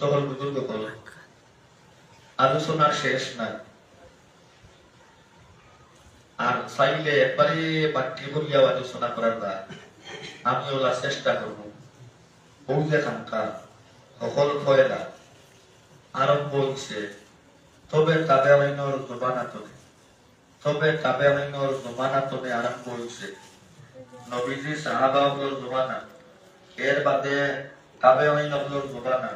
সকল বুজুর্গ কল আলোচনার শেষ নাই। আর চাইলে একবারে বাকি করিয়াও আলোচনা করার দা আমি ওলা চেষ্টা করব। বউ যে খানকা সকল ফয়লা আরম্ভ হইছে, তবে তাবে আইনর জমানাতনে আরম্ভ হইছে। নবীজি সাহাবাগুলোর জমানা, এর বাদে তাবে আইনগুলোর জমানা,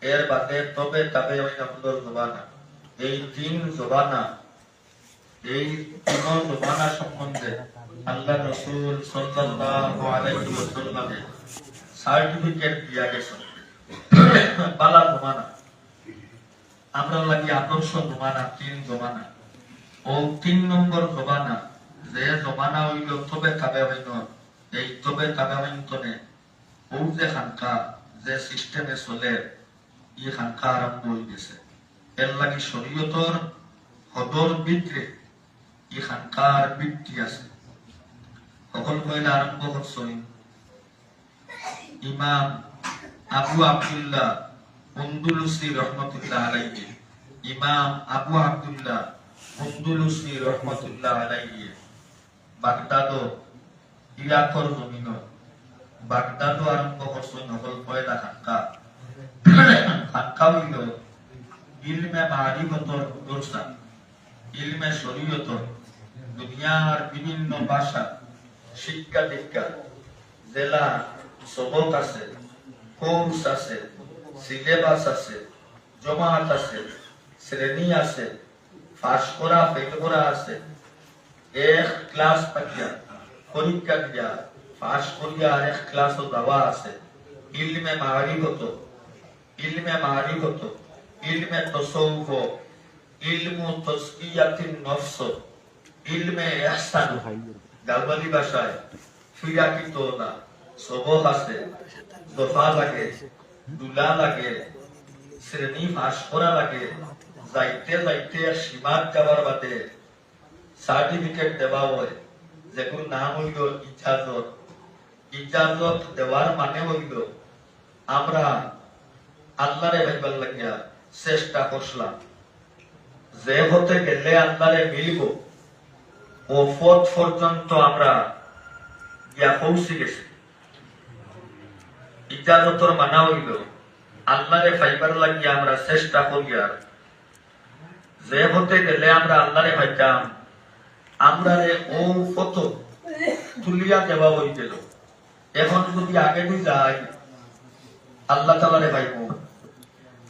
এর বাদে তবে তাবে আইনগুলোর জমানা। এই তিন জমানা, এই তিন জমানা সম্বন্ধে আল্লাহ রাসূল সাল্লাল্লাহু আলাইহি ওয়াসাল্লাম সার্টিফিকেট দিয়া গেছেন। বালা জমানা আমরা লাগি আদর্শ জমানা, তিন জমানা। ও ৩ নম্বর জমানা, যে জমানা হইল তবে তাবে আইন, এই তবে তাবে আইনতনে ও যে খানকা যে সিস্টেমে চলে, ই খানকা আরম্ভ হয়ে গেছে। এর লাগি শরীয়তর হদর ভিতরে ই খানকার বৃত্তি আছে। সকল কইলা আরম্ভ করছেন ইমাম আবু আব্দুল্লাহ আন্দলুসি রহমাতুল্লাহ আলাইহি। ইমাম আবু আব্দুল্লাহ আন্দলুসি রহমাতুল্লাহ আলাইহি বাগদাদ, ইরাকর জমিন বাগদাদ আরম্ভ করছেন। সকল কয়লা খানকা খানকা হইল ইলমে মারিফতর দর্শা, ইলমে শরীয়তর দুনিয়ার বিভিন্ন ভাষা শিক্ষা দীক্ষা, জেলা সবক আছে, কোর্স আছে, সিলেবাস আছে, জমাত আছে, শ্রেণী আছে, পাস করা ফেল করা আছে। এক ক্লাস পাকিয়া পরীক্ষা দিয়া পাস করিয়া আরেক ক্লাসও যাওয়া আছে। ইলমে মারিফত, ইলমে মারিফত, ইলমে তাসাউফ, ইলমু তাসকিয়াতিন নফস, ইলমে ইহসান, গালবালি ভাষায় ফিরাকি তোলা সবক আছে। দফা লাগে, দুলা লাগে, শ্রেণী পাস করা লাগে। যাইতে যাইতে সীমাত যাওয়ার বাদে সার্টিফিকেট দেওয়া হয়, যেগুলোর নাম হইল ইজাজত। ইজাজত দেওয়ার মানে হইল আমরা আল্লাহরে ভাইবার লাগিয়া চেষ্টা করছিলাম, যে হতে গেলে আল্লাহরে মিলব ও পথ পর্যন্ত আমরা গিয়া পৌঁছে গেছি। ইজাজতর মানা হইল আল্লাহরে ভাইবার লাগিয়া আমরা চেষ্টা করিয়া যে হতে গেলে আমরা আল্লাহরে ভাইতাম, আমরা ও পথ তুলিয়া দেওয়া হয়ে গেল। এখন যদি আগে দিয়ে যাই আল্লাহ তাআলারে ভাইব,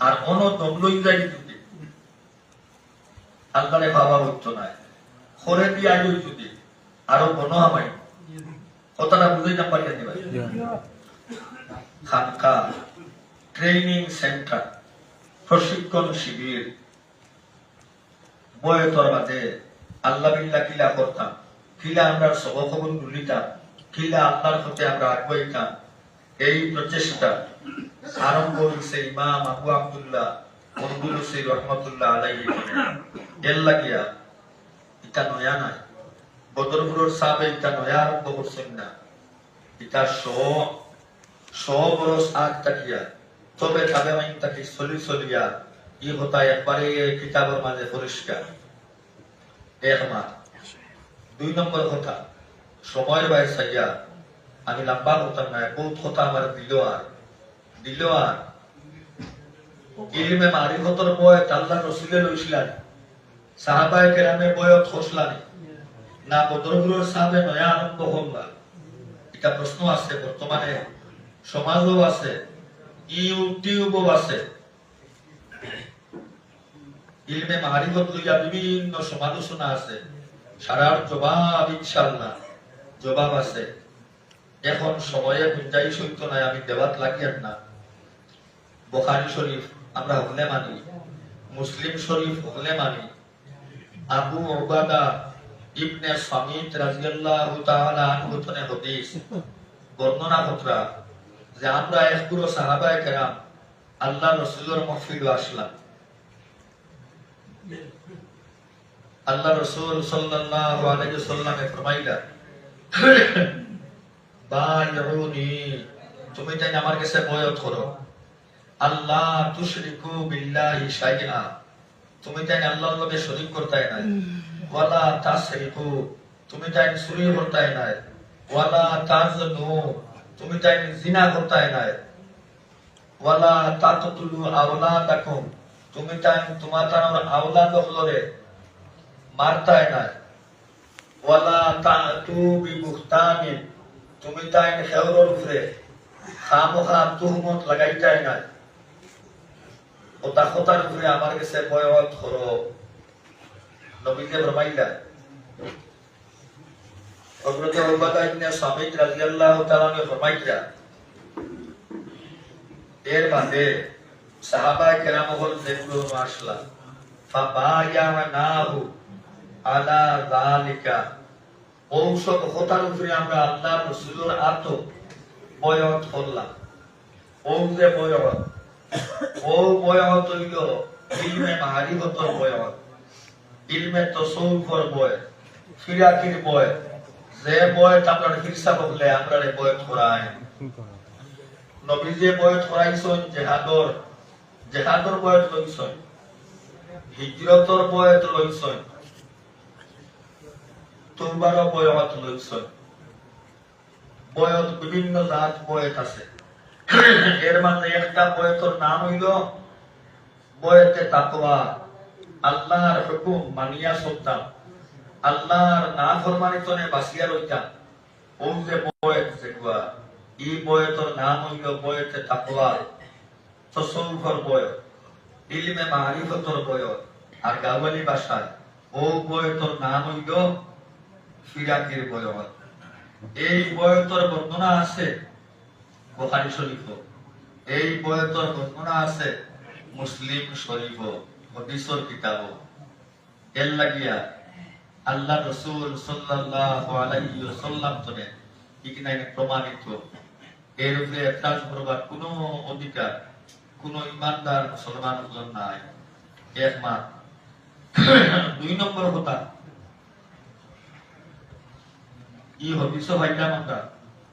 আর কোন দমলই যাই যদি আল্লাহরে ভাবা হইতো না। খরে দিয়ে আগে যদি আরো কোনো হামাই কথাটা বুঝাই না পারিয়া দিবা। খানকা, ট্রেনিং সেন্টার, প্রশিক্ষণ শিবির, বয়তর বাদে আল্লাহ বিল্লাহ কিলা করতাম, কিলা আমরা সবখবর তুলিতাম, কিলা আল্লাহর হতে আমরা আগাইতাম। এই প্রচেষ্টা আরম্ভ হয়েছে ইমাম আবু আব্দুল্লাহ আন্দলুসি রহমাতুল্লাহ আলাইহি। এর লাগিয়া এটা নয়া নাই, বদরপুরের সাহাবে এটা নয়া আরম্ভ করছেন না। এটা বরস আগ তাকিয়া তবে তাবে মাইন তাকি চলিয়া ই হতা একবারে কিতাবের মাঝে পরিষ্কার। একমাত ২ নম্বর কথা, সময়ের বাইরে সাইয়া আমি লম্বা করতাম না, বহুত কথা আমার দিল আর ইলমে মারিফতর বয়স আল্লাহ রসুলে লইছিলেন, সাহাবায়ে কেরামে বয়স খসলানি না, বদরপুরের সাহাবে নয়া আরম্ভ হল্লা। এটা প্রশ্ন আছে, বর্তমানে সমাজও আছে, ইউটিউবও আছে। ইলমে মারিফত লইয়া বিভিন্ন সমালোচনা আছে, সারার জবাব ইনশাআল্লাহ জবাব আছে। এখন সময়ে গুঞ্জাইশ হইত না, আমি দেওয়াত লাগিয়ার না। বুখারী শরীফ আমরা হলে মানি, মুসলিম শরীফ হলে মানি। আবু উবাদা ইবনে সামিত রাদিয়াল্লাহু তাআলা আনহু থেকে হাদিস বর্ণনা করা যে আমরা এক পুরো সাহাবায়ে কেরাম আল্লাহ রাসূলের মাহফিলে আসলাম। আল্লাহ রাসূল সাল্লাল্লাহু আলাইহি ওয়াসাল্লাম ফরমাইলা, বায়উনি, তুমি তাই আমার কাছে বয়ত করো। আল্লাহ তুশরিকু বিল্লাহি শাইআ, তুমি তাই আল্লাহর লগে শরীক করতাই নাই। ওয়ালা তাসরিকু, তুমি তাই চুরি করতাই নাই। ওয়ালা তাজনু, তুমি তাই জিনা করতাই নাই। ওয়ালা তাকতুলু আওলাদাকুম, তুমি তাই তোমার আওলাদ হলরে মারতাই নাই। ওয়ালা তাতু বিবুহতানিন, তুমি তাই খেওরের উপরে খামোখা তুহমত লাগাইতাই নাই। ওটা কথার উপরে আমার কাছে বয়ত হলো। নবীকে ফরমাইলা হযরত আবু বকর ইবনে সামিদ রাদিয়াল্লাহু তাআলা নে ফরমাইলা, এর বাদে সাহাবায়ে কেরাম হল দেখলো মাশাআল্লাহ, ফাবায়ানাহু আলা যালিকা, ঔষধ কথার উপরে আমরা আল্লাহর রাসূলের আত বয়ত করলাম। ও যে বয়ত, ও বয়ত হইল ইলমে মারিফতের বয়ত, ইলমে তাসাউফের বয়, ফিরাকির বয়। যে বয়ত আমরা হিসাব হলে আমরা বয়ত করাই। নবী যে বয়ত করাইছেন জিহাদর, জিহাদর বয়ত লইছেন, হিজরতর বয়ত লইছেন, তওবার বয়ত লইছেন। বয়ত বিভিন্ন জাত বয়ত আছে। এর মধ্যে একটা বয়তর নাম হইল বয়তে তাকওয়া, আল্লাহর হুকুম মানিয়া চলতাম, আল্লাহর নাফরমানিতে বাঁচিয়া রইতাম। ও যে বয়ত যেগুলা, এই বয়তর নাম হইল বয়তে তাকওয়া, তাসাউফের বয়ত, ইলমে মারিফতের বয়ত। আর গাওয়ালি ভাষায় ও বয়তর নাম হইল ফিরাকির বয়ত। এই বয়তর বর্ণনা আছে বুখারী শরীফ, এই বয়তর বর্ণনা আছে মুসলিম শরীফ, হাদিসের কিতাব। এর লাগিয়া আল্লাহ রাসূল সাল্লাল্লাহু আলাইহি ওয়াসাল্লাম তনে ইকনাইনে প্রমাণিত। এর উপরে এতরাজ করবার কোনো অধিকার কোনো ইমানদার মুসলমানের নাই। এক মাস। দুই নম্বর কথা, ই হদিস ভাইলাম আমরা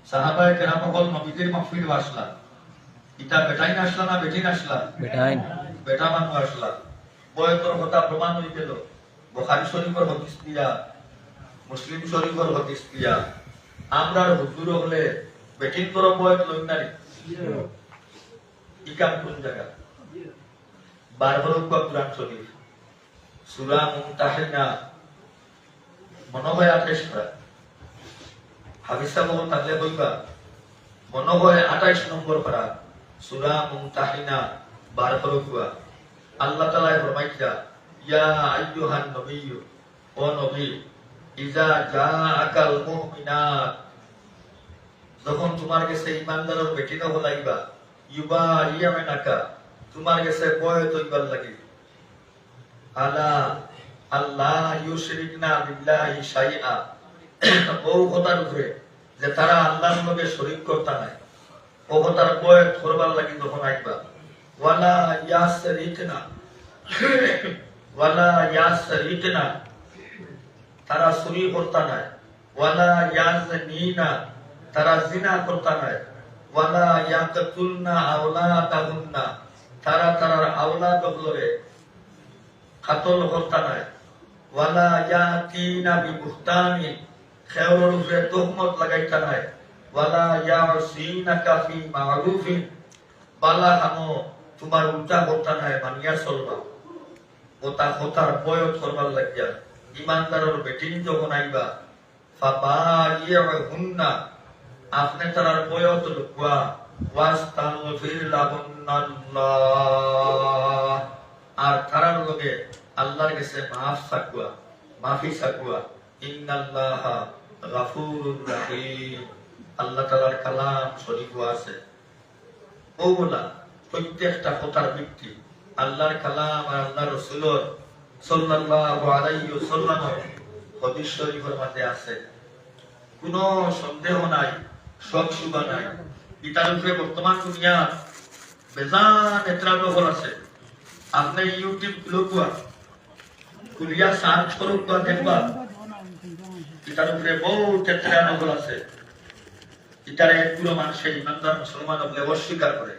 সাহাবায়ে কেরাম হল নবীদের মাহফিল আসলা, ইটা বেটাই আসলা না বেটিন আসলা? বেটাই, বেটা মানুষ আসলা। বয়তর কথা প্রমাণ হয়ে গেল বুখারী শরীফের হাদিস দিয়া, মুসলিম শরীফের হাদিস দিয়া। আমরার হুজুর হলে বেটিন তোর বয়ত লই না ইকাম কোন জায়গা? বারবার কুরআন শরীফ সূরা মুমতাহিনা মনে হয় 28 পারা। হাদিসটা বহু তাহলে বলবা মনে হয় 28 নম্বর পারা সূরা মুমতাহিনা বারবার কুয়া। আল্লাহ তাআলা ফরমাইয়া, ইয়া আইয়ুহান নবিয়্যু, ও নবী, ইজা জাআকাল মুমিনাত, যখন তোমার কাছে ঈমানদারের বেটিনা হলাইবা, ইউবাইয়ানাকা, তোমার কাছে বয়ত হইবার লাগি, আলা আল্লাহ ইউশরিকনা বিল্লাহি শাইআ, ও কথার উপরে যে তারা আল্লাহর লগে শরীক করতা নাই, ও কথার বয়ত করবার লাগি যখন আইবা। ওয়ালা ইয়াসরিকনা, ওয়ালা ইয়াসরিকনা, তারা চুরি করতা নাই। ওয়ালা ইয়াজনিনা, তারা জিনা করতা নাই। ওয়ালা ইয়াকতুলনা আওলাদাহুন্না, তারা তারার আওলাদ গুলোরে কাতল করতা নাই। ওয়ালা ইয়াতিনা বিবুহতানি, খেওরের উপরে তুহমত লাগাইতা নাই। ওয়ালা ইয়াসিনাকা ফি মারুফিন, বালা খানো তোমার উল্টা করতা নাই, মানিয়া চলবা। ওটা কথার বয়ত করবার লাগিয়া ইমানদারের বেটিন যখন আইবা, ফাবাইয়াহুন্না, আপনি তারার বয়ত লুকুয়া, ওয়াস্তাগফির লাহুন্নাল্লাহ, আর তারার লগে আল্লাহর কাছে মাফ চাকুয়া, মাফি চাকুয়া। ইন্নাল্লাহা গাফুরুর রাহিম, আল্লাহ তাআলার কালাম শরীফ আছে। ওগুলা প্রত্যেকটা কথার ভিত্তি আল্লাহর কালাম আর আল্লাহর রাসূলের সাল্লাল্লাহু আলাইহি ওয়াসাল্লামের হাদিস শরীফের মধ্যে আছে। কোনো সন্দেহ নাই, শক শুবা নাই। এটার উপরে বর্তমান দুনিয়া বেজান এতরাবল আছে। আপনি ইউটিউব খুলুয়া, খুলিয়া সার্চ করুক, দেখবা এটার উপরে বহুত এতরাবল আছে। এটারে পুরো মানুষের ইমানদার মুসলমান হলে অস্বীকার করে।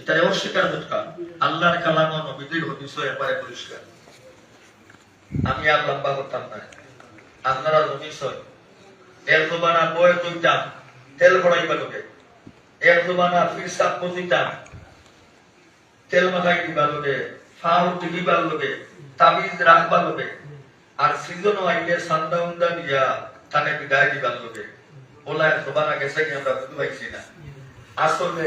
এটারে অস্বীকার করতাম আল্লাহর কালাম ও নবীদের হাদিস একবারে পরিষ্কার আমি আর লম্বা করতাম না আপনারা হাদিস এর জবানা বয় তুইতাম তেল পড়াইবা লোকে এর জবানা ফিরসাব পজিতাম তেল মাথায় দিবা লোকে ফাউ দিবা লোকে তাবিজ রাখবা লোকে আর সিজন আইলে সান্দা উন্দা দিয়া তাকে বিদায় দিবা লোকে ওলা জবানা গেছে কি আমরা বুঝতে পাইছি না আসলে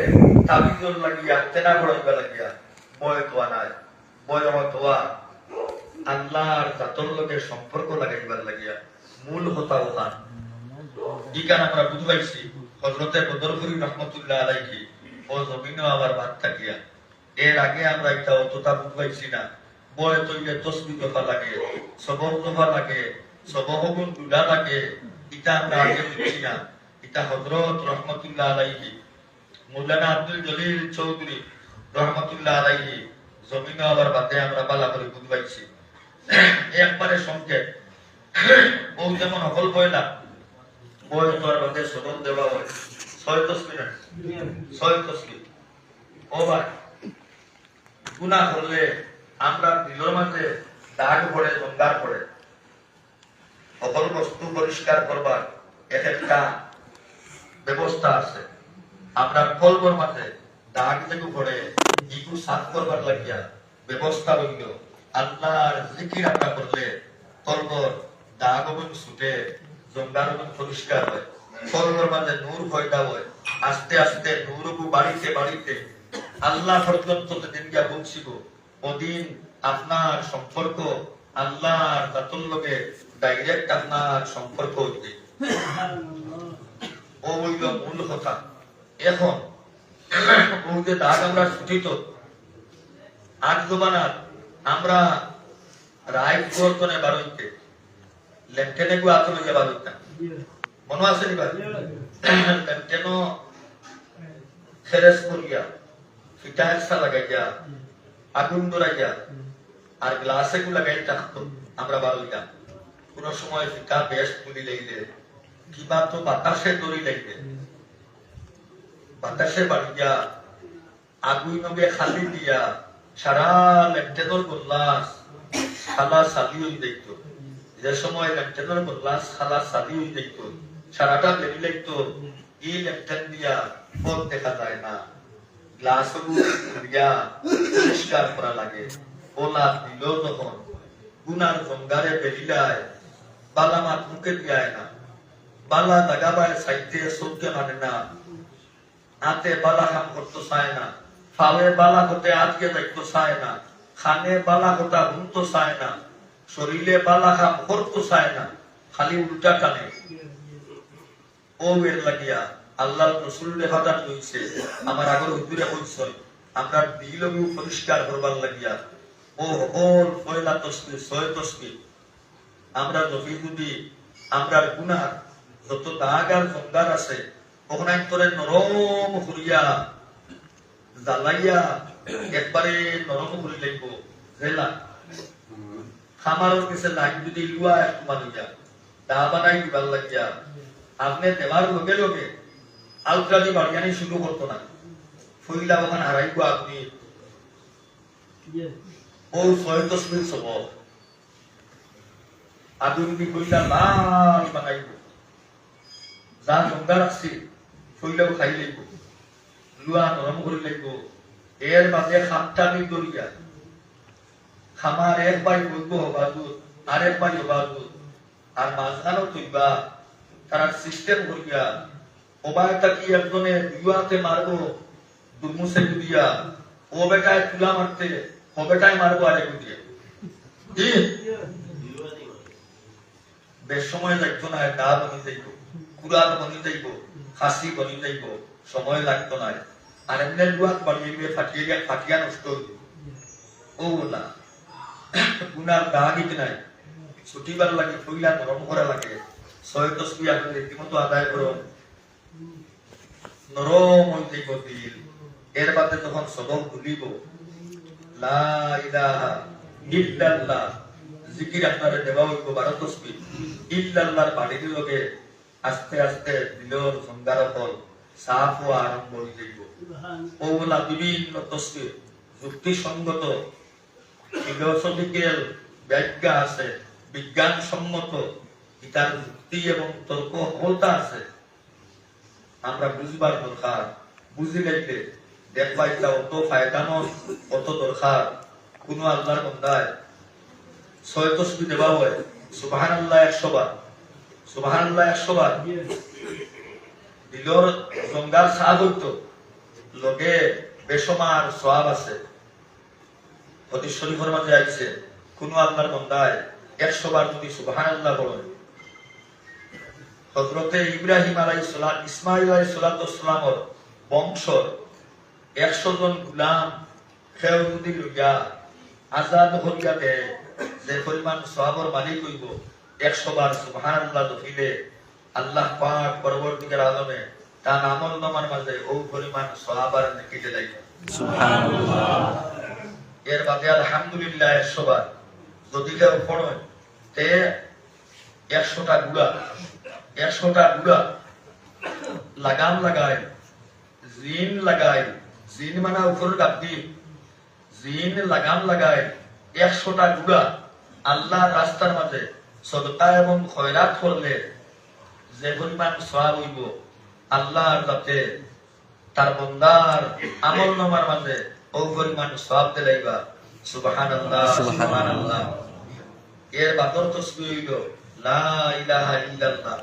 তাবিজর লাগিয়া তেনা পড়াইবা লাগিয়া বয় তোয়া নাই বয় তোয়া আল্লাহর জাতর লোকে সম্পর্ক লাগাইবার লাগিয়া মূল হতা ওখান ইকান আমরা বুঝতে পাইছি হযরতে বদরপুরি রহমাতুল্লাহ আলাইহি ও জমিনও আবার বাদ থাকিয়া এর আগে আমরা এটা অতটা বুঝতে পাইছি না বয় তৈলে তসবি দফা লাগে সবক দফা লাগে সবহগুন দুলা লাগে এটা আমরা আগে বুঝছি না এটা হযরত রহমাতুল্লাহ আলাইহি মৌলানা আব্দুল জলিল চৌধুরী রহমাতুল্লাহ আলাইহি জমিনও আবার বাদে আমরা বালা করে বুঝতে পাইছি একবারে সংক্ষেপ ও যেমন হল বয় না বয় তোর বাদে সবক দেওয়া হয় 6 মিনিট 6 ও ভাই গুনাহ করলে আমরা দিলের মাঝে দাগ পড়ে জঙ্গার পড়ে সকল বস্তু পরিষ্কার করবার একটা ব্যবস্থা আছে আমরা কলবর মাঝে দাগ যেগু পড়ে ইগু সাফ করবার লাগিয়া ব্যবস্থা হইল আল্লাহর জিকির আমরা করলে কলবর দাগ এবং ছুটে জঙ্গার এবং পরিষ্কার হয় কলবর মাঝে নূর পয়দা হয় আস্তে আস্তে নূরগু বাড়িতে বাড়িতে আল্লাহ পর্যন্ত যেদিন গিয়া পৌঁছিব ওদিন আপনার সম্পর্ক আল্লাহর জাতর লগে ডাইরেক্ট আপনার সম্পর্ক হইবে ও হইল মূল কথা এখন ও যে দাগ আমরা ছুটিত আজ জমানার আমরা রায় পরিবর্তনে বারইতে লেফটেনে গু আতনে যে বারইতাম মনে আছে নি ভাই লেফটেন খেরেস করিয়া ফিটা একসা লাগাইয়া আগুন ধরাইয়া আর গ্লাসে গু লাগাই থাকতো আমরা বারইতাম কোন সময় ফিটা বেশ তুলি লাইলে কিবা তো বাতাসে দড়ি লাইলে বাতাসে বাড়িয়া আগুই নগে খালি দিয়া সারা লেফটেনের গোল্লাস খালা সালি হয়ে দেখত যে সময় লেফটেনের গোল্লাস খালা সালি হয়ে দেখত সারাটা বেরি লাগতো এই লেফটেন দিয়া পথ দেখা যায় না গ্লাস দিয়া পরিষ্কার করা লাগে ওলা দিল যখন গুনার জঙ্গারে বেরিলায় বালা মাত মুখে দিয়ায় না বালা দাগাবায় সাইতে সবকে মানে না হাতে বালা কাম করতে চায় না ফালে বালা হতে আজকে দেখতে চায় না খানে বালা হতা ঘুমতে চায় না শরীরে বালা কাম করতে চায় না খালি উল্টা টানে ও এর লাগিয়া আল্লাহ রসুল লেখাটা হইছে আমার আগর হুজুরে কইছে আমরা দিলগু পরিষ্কার করবার লাগিয়া ও হল পয়লা তসবি 6 তসবি আমরা যদি আমরা গুনাহ যত দাগ আর জঙ্গার আছে ওখানে তোরে নরম করিয়া জ্বালাইয়া একবারে নরম করে লাগব জেলা খামারের কাছে লাইন যদি লুয়া একটু বানিয়া দা বানাই দিবার লাগিয়া আপনি দেওয়ার লগে লগে আলট্রাজি বাড়িয়ানি শুরু করতো না ফইলা ওখানে হারাইব আপনি ও 6 তসবির সবক আদুনি কইলা লাল বানাইব যা জঙ্গার আছে ফইলাও খাই লইব লুয়া নরম করে লইব এর মাঝে খামটানি দরিয়া খামার একবার বলবো বাজু আরেকবার বাজু আর মাঝখানেও তুইবা তারা সিস্টেম করিয়া ওবায়টা কি একজনে দুয়াতে মারবো দুমুসে দিয়া ও বেটায় তুলা মারতে ও বেটায় মারবো আরেক দিয়ে বেশ সময় লাগতো না দা বনি যাইব কুড়াল বনি যাইব খাসি বনি যাইব সময় লাগতো না আর এমনি লুয়াত বাড়িয়ে ফাটিয়া নষ্ট হইব ও না গুনার দাগিত নাই ছুটিবার লাগে ফইলা নরম করা লাগে 6 তসবি আপনি রীতিমতো আদায় করুন নরম হয়ে যাইব দিল এর বাদে যখন সবক ভুলিব লা ইলাহা ইল্লাল্লাহ জিকির আপনারে দেওয়া হইব 12 তসবি ইল্লাল্লাহর বাড়ির লগে আস্তে আস্তে দিলর সংগার ফল সাফ ও আরম্ভ হয়ে যাইব ওগুলা বিভিন্ন তসবির যুক্তিসঙ্গত ফিলোসফিক্যাল ব্যাখ্যা আছে বিজ্ঞানসম্মত ইতার যুক্তি এবং তর্ক হলতা আছে আমরা বুঝবার দরকার বুঝি গেলে দেখবা এটা অত ফায়দানো অত দরকার কোন আল্লাহর বান্দায় 6 তসবিহ দেওয়া হয় সুবহানাল্লাহ 100 বার সুবহানাল্লাহ 100 বার দিলর জঙ্গাল সাহ হইতো লোকে বেশমার সওয়াব আছে হাদিস শরীফের মধ্যে আছে কোন আল্লাহর বান্দায় 100 বার যদি সুবহানাল্লাহ বলে হযরতে ইব্রাহিম আলাইহিস সালাম ইসমাঈল আলাইহিস সালামের বংশ 100 জন গোলাম খেও যদি লইয়া আজাদ হইয়া দেয় যে পরিমাণ সওয়াবের মালিক হইব 100 বার সুবহানাল্লাহ দফিলে আল্লাহ পাক পরবর্তীকার আলমে তার আমল নামার মাঝে ও পরিমাণ সওয়াব আর নেকি দেয় সুবহানাল্লাহ এর বাদে আলহামদুলিল্লাহ 100 বার যদি কেউ পড়ে তে 100টা গুড়া লাগাম লাগায় জিন লাগায় জিন মানে উপর গাবদি জিন লাগাম লাগায় 100টা গুড়া আল্লাহর রাস্তার মাঝে সদকা এবং খয়রাত করলে যে পরিমাণ সওয়াব হইব আল্লাহর যাতে তার বান্দার আমল নামার মাঝে ও পরিমাণ সওয়াব দিলাইবা সুবহানাল্লাহ সুবহানাল্লাহ এর বাদর তসবিহ হইল লা ইলাহা ইল্লাল্লাহ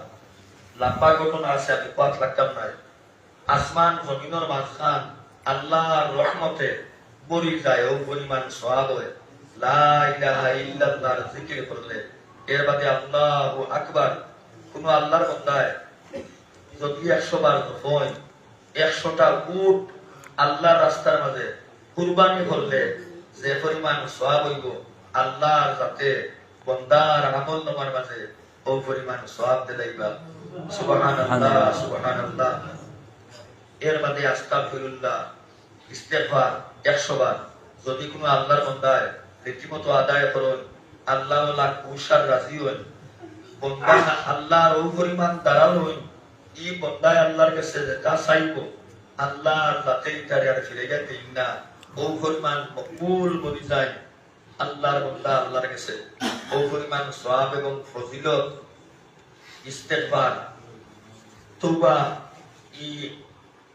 লম্বা ঘটনা আছে আমি পাঁচ লাগতাম নাই আসমান জমিনের মাঝখান আল্লাহর রহমতে বরি যায় ও পরিমাণ সওয়াব হয় লা ইলাহা ইল্লাল্লাহর জিকির করলে এর বাদে আল্লাহু আকবার কোন আল্লাহর বান্দায় যদি 100 বার হয় 100টা উট আল্লাহর রাস্তার মাঝে কুরবানি করলে যে পরিমাণ সওয়াব হইব আল্লাহর যাতে বান্দার আমল নামার মাঝে ও পরিমাণ সওয়াব দিলাইবা সুবহানাল্লাহ সুবহানাল্লাহ এর বাদে আস্তাগফিরুল্লাহ ইস্তেগফার 100 বার যদি কোনো আল্লাহর বান্দায় রীতিমতো আদায় করেন আল্লাহ লাখ কুশার রাজি হন বান্দা আল্লাহর ও পরিমাণ দাঁড়াল হন এই বান্দায় আল্লাহর কাছে যেটা চাইব আল্লাহর যাতে তারে আর ফিরে যেতে না ও পরিমাণ মকবুল বলি যায় আল্লাহর বান্দা আল্লাহর কাছে ও পরিমাণ সওয়াব এবং ফজিলত ইস্তেগফার তওবা ই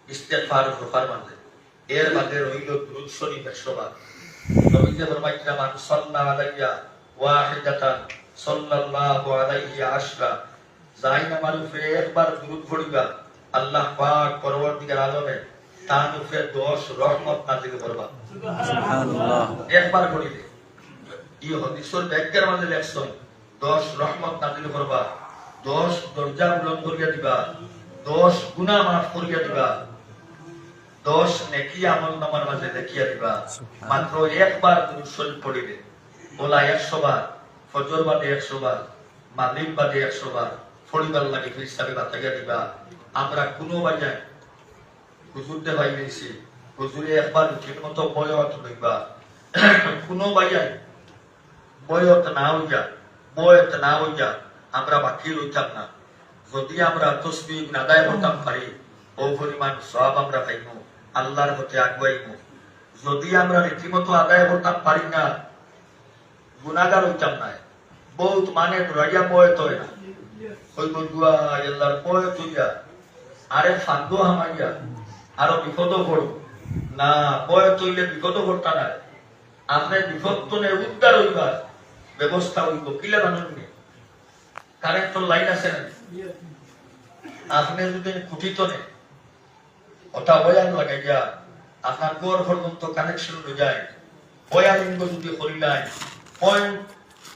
ইস্তেগফার ফরমাতে এর বাদে রইল দুরূদ শরীফ 100 বার নবীজি ফরমাইছেন মান সাল্লা আলাইয়া ওয়াহিদাতান সাল্লাল্লাহু আলাইহি আশরা যাইনা মারুফে একবার দুরূদ পড়িবা আল্লাহ পাক পরবর্তীকার আলমে তার উপরে 10 রহমত নাযিল করবা সুবহানাল্লাহ একবার পড়িলে এই হাদিসের ব্যাখ্যার মধ্যে লেখছেন 10 রহমত নাযিল করবা 10 দরজা বুলন্দ করিয়া দিবা 10 গুনাহ মাফ করিয়া দিবা 10 নেকি আমল নামার মাঝে দেখিয়া দিবা মাত্র একবার দুরূদ শরীফ পড়িলে বলা 100 বার ফজর বাদে 100 বার মাগরিব বাদে 100 বার পড়িবার লাগে হিসাবে বাতাইয়া দিবা আমরা কোনো বাজায় হুজুরদের ভাই দিয়েছি হুজুরে একবার ঠিক মতো বয়ত লইবা কোনো বাজায় বয়ত না হইয়া আমরা বাকি রইতাম না যদি আমরা তসবিহ আদায় করতাম পারি ও পরিমাণ সওয়াব আমরা পাইব আল্লাহর পথে আগুয়াইব যদি আমরা রীতিমতো আদায় করতাম পারি না গুনাহগার হইতাম না বহুত মানে রাইয়া বয়ত হয় না ওই বন্ধুয়া আল্লাহর বয়ত হইয়া আরে ফান্দো হামাইয়া আরো বিপদ পড়ব না বয়ত হইলে বিপদ পড়তা না আপনি বিপদ তো উদ্ধার হইবার ব্যবস্থা হইব কিলা জানেন কারেন্টর লাইন আছে না আপনি যদি খুঁটিত নে ওটা ওয়ার লাগাইয়া আপনার ঘর পর্যন্ত কানেকশন হয়ে যায় ওয়ারিং যদি করিলাই পয়েন্ট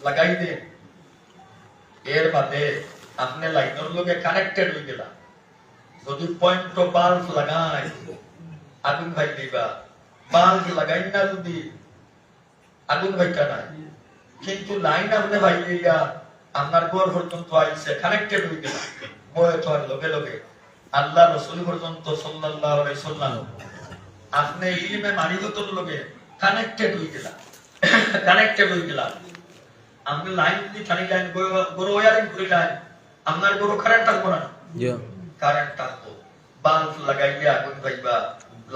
লাগাই দেন এর বাদে আপনি লাইনের লগে কানেক্টেড হয়ে গেলা যদি পয়েন্ট বাল্ব লাগাই আগুন ভাই দিবা বাল্ব লাগাই না যদি আগুন ভাইটা নাই কিন্তু লাইন আপনি ভাই দিয়া আপনার ঘর পর্যন্ত আইছে কানেক্টেড হয়ে গেল বয়স হওয়ার লগে লগে আল্লাহ রাসূল পর্যন্ত সাল্লাল্লাহু আলাইহি সাল্লাম আপনি ইলমে মারিফতের লগে কানেক্টেড হয়ে গেল আপনি লাইন যদি টানি লাইন বড় ওয়ারিং করে লাইন আপনার বড় কারেন্ট থাকবো না কারেন্ট থাকবো বাল্ব লাগাইলে আগুন পাইবা,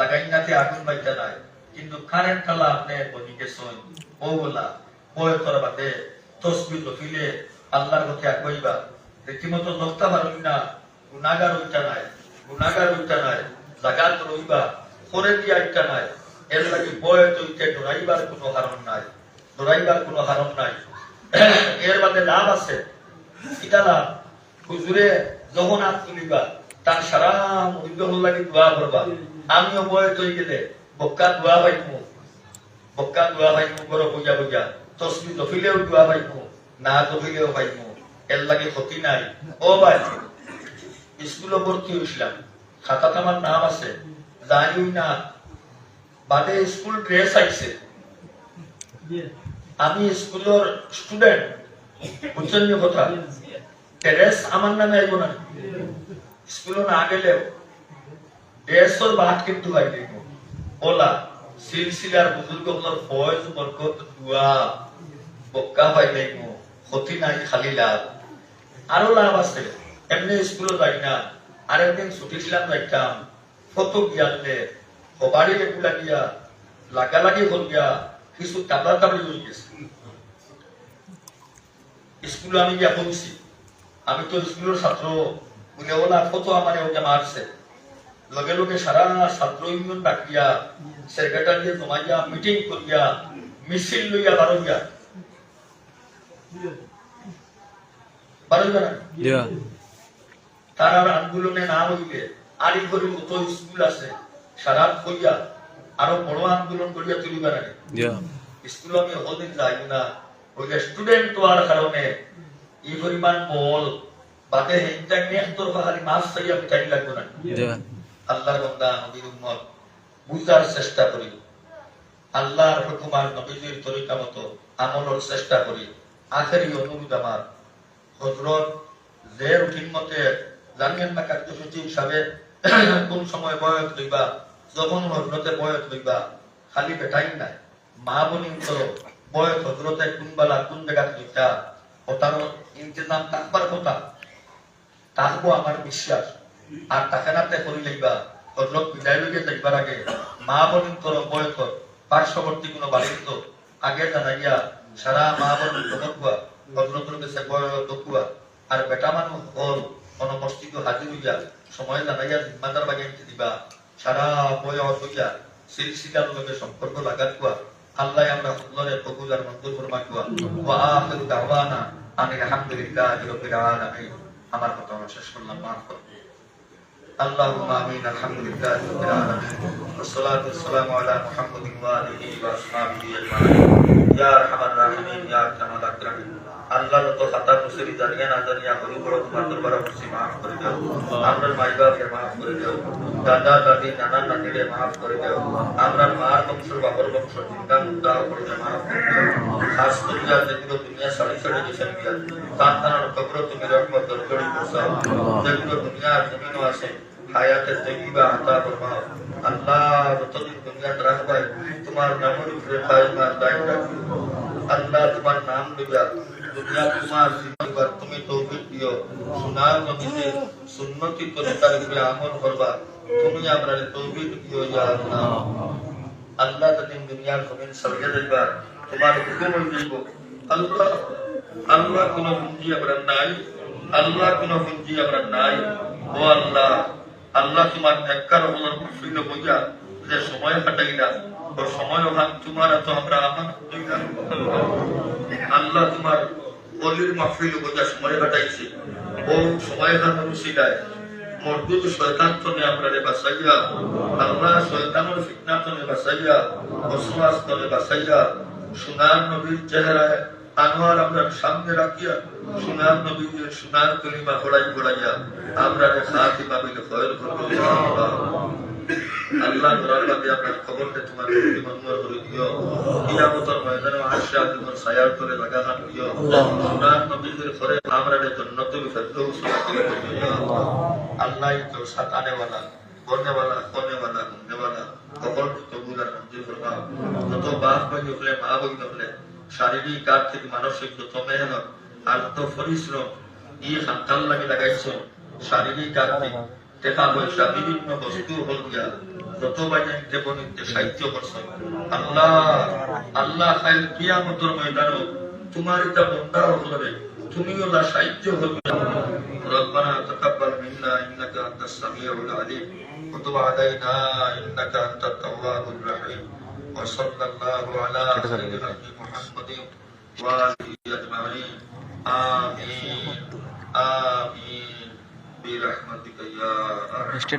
লাগাইনাতে আগুন পাইতা নাই, কিন্তু কারেন্ট তালা আপনি বনি গেছেন ওগুলা বয় করা বাদে তসবি লফিলে আল্লাহর কথা কইবা রীতিমতো লফতা পারুন না, গুনাগার উঠা নাই, গুনাগার উঠা নাই, জাগাত রইবা করে দিয়া উঠা নাই, এর লাগে বয় তৈতে ডরাইবার কোনো কারণ নাই, ডরাইবার কোনো কারণ নাই। এর বাদে লাভ আছে, এটা লাভ হুজুরে যখন হাত তুলিবা তার সারা মুরিদ লাগে দোয়া করবা, আমিও বয় তৈ গেলে বক্কা দোয়া পাইমু, বক্কা দোয়া পাইমু বড় বুঝা বুঝা, তসবি দফিলেও দোয়া পাইমু, না দফিলেও পাইমু, এর লাগে ক্ষতি নাই। ও ভাই স্কুলে ভর্তি হয়েছিলাম, খাতাতে আমার নাম আছে, জানি না বাদে স্কুল ড্রেস আইছে, আমি স্কুলের স্টুডেন্ট, বুঝছেন কথা, ড্রেস আমার নামে আইব না, স্কুলে না গেলেও ড্রেসের বাদ কিন্তু আইব ওলা সিলসিলার বুজুর্গগুলোর ফয়েজ বরকত দোয়া বক্কা পাইলাইব, ক্ষতি নাই খালি লাভ। আরো লাভ আছে, এমনি স্কুলে যাই না, আরেকদিন ছুটি ছিলাম যাইতাম, ফটো গিয়ালে হবাড়ি এগুলা গিয়া লাগালাগি হল গিয়া কিছু তাবলা তাবলি হয়ে গেছে। স্কুলে আমি গিয়া পড়ছি, আমি তো স্কুলের ছাত্র বলে ওলা ফটো আমার ওটা মারছে, লগে লগে সারা ছাত্র ইউনিয়ন ডাকিয়া সেক্রেটারি জমাইয়া মিটিং করিয়া মিছিল লইয়া বারইয়া তার আন্দোলনে না হইলে আড়ি করে মতো স্কুল আছে সারা কইয়া আরো বড় আন্দোলন করিয়া তুলিবার আগে স্কুল আমি হদিন যাই না, ওই স্টুডেন্ট হওয়ার কারণে এই পরিমাণ বল বাদে হিংসা নিয়ে খালি মাছ চাইয়া পিঠাই লাগবে না। আল্লাহর বান্দা নবীর উম্মত বুঝার চেষ্টা করি, আল্লাহর হুকুম আর নবীজির তরিকা মতো আমলের চেষ্টা করি। আখেরি অনুরোধ আমার, হযরত যে রুটিন মতে জানেন না কার্যসূচি হিসাবে কোন সময় বয়স লইবা, যখন হযরতের বয়স লইবা, খালি বেটাই নাই মা বনি করো বয়স হযরতে কোন বেলা কোন জায়গা লইতা ওটার ইন্তজাম থাকবার কথা, থাকবো আমার বিশ্বাস। আর তাকানাতে করি লইবা হযরত বিদায় লইয়া যাইবার আগে মা বনি করো বয়স পার্শ্ববর্তী কোনো বাড়ির তো আগে জানাইয়া সারা মা বনি দমকুয়া হযরতের কাছে বয়স দকুয়া, আর বেটা মানুষ হল কোন মসজিদ হাজির হইয়া সময় জানাইয়া জিম্মাদার বাগাইতে দিবা, সারা বয়স হইয়া সিলসিলার লগে সম্পর্ক লাগাতুয়া। আল্লাহ আমরা হুজুরের কবুল আর মঞ্জুর ফরমাতুয়া। ওয়া আখিরু দাওয়ানা আনিল হামদুলিল্লাহি রাব্বিল আলামিন। আমার কথা শেষ করলাম, মাফ করুন। আল্লাহুম্মা আমিন। আলহামদুলিল্লাহি রাব্বিল আলামিন। ওয়াসসালাতু ওয়াসসালামু আলা মুহাম্মাদিন ওয়া আলিহি ওয়া আসহাবিহি আজমাইন। ইয়া আরহামার রাহিমিন, ইয়া আরহামাল আকরামিন। আল্লাহ যত খাতা কুসরি জানিয়া না জানিয়া হলু বড় তোমার দরবারে বসে মাফ করে দাও। আমরার মাই বাপকে মাফ করে দাও, দাদা দাদি নানা নানিরে মাফ করে দাও। আমরার মার বংশ বাবার বংশ চিন্তা মুক্তা করে মাফ করে দাও। খাস করিয়া যেগুলো দুনিয়া সাড়ে সাড়ে গেছেন গিয়া তার তার কবর তুমি রহমত দরকারি করছাও। যেগুলো দুনিয়ার জমিনও আছে হায়াতের তৈবা আতা ফরমাও। আল্লাহ যতদিন দুনিয়া রাখবাই তোমার নামের উপরে কায়েমাত দায়িত্ব রাখিও। আল্লাহ তোমার নাম লইয়া দুনিয়া তোমার জীবনবার তুমি তৌফিক দিও। সুনার নবীতে সুন্নতি তরিকার উপরে আমল করবা তুমি আমরারে তৌফিক দিও ইয়া আল্লাহ। আল্লাহ যতদিন দুনিয়ার জমিন সরিয়ে যাইবা তোমার হুকুম হইব। আল্লাহ আল্লাহ কোনো পুঁজি আমরা নাই, আল্লাহ কোনো পুঁজি আমরা নাই। ও আল্লাহ, আল্লাহ তোমার নেককার হওয়ার ফিল বইয়া যে সময় কাটাইলা ও সময় ওখান তোমার তো আমরা আমার হইলাম। আল্লাহ তোমার অলির মাহফিল বোঝা সময় কাটাইছি, ও সময় খান রুশিদায় মরদুদ শয়তান তনে আমরা রে বাঁচাইয়া। আল্লাহ শয়তানের ফিতনা তনে বাঁচাইয়া, ওসওয়াস তনে বাঁচাইয়া। সোনার নবীর চেহারায় আনোয়ার আমরা সামনে রাখিয়া সোনার নবীর সোনার কলিমা পড়াই পড়াইয়া আমরা রে খাতিমা বিল খয়র করবো। আল্লাহ নূরের বাদে আপনার খবরতে তোমার প্রতি মনমর করে দিও। কিয়ামতের ময়দানে আশা তোমার ছায়ার তলে লাগা খান দিও। সোনার নবীদের ঘরে আমরা রে জান্নাতুল ফেরদৌস নসিব করে দিও। আল্লাহ তো সাতানে वाला করনে वाला কোনে वाला ঘুমনে वाला কবর কবুল আর মঞ্জুর ফরমাও। যত বাপ ভাই হলে মা ভাই হলে শারীরিক আর্থিক মানসিক যত মেহনত আর তো পরিশ্রম এই সন্তান লাগে লাগাইছো, শারীরিক আর্থিক টাকা পয়সা বিভিন্ন বস্তু হল গিয়া যত বাজান দেবনীতে সাহিত্য করছেন আল্লাহ আল্লাহ খাইল কিয়ামতের ময়দানে তোমার এটা বন্দা হলে তুমি ওলা সাহিত্য হল ربنا تقبل منا انك انت السميع العليم وتب علينا انك انت التواب الرحيم وصلى الله على سيدنا محمد وآله اجمعين آمين آمين برحمتك يا أرحم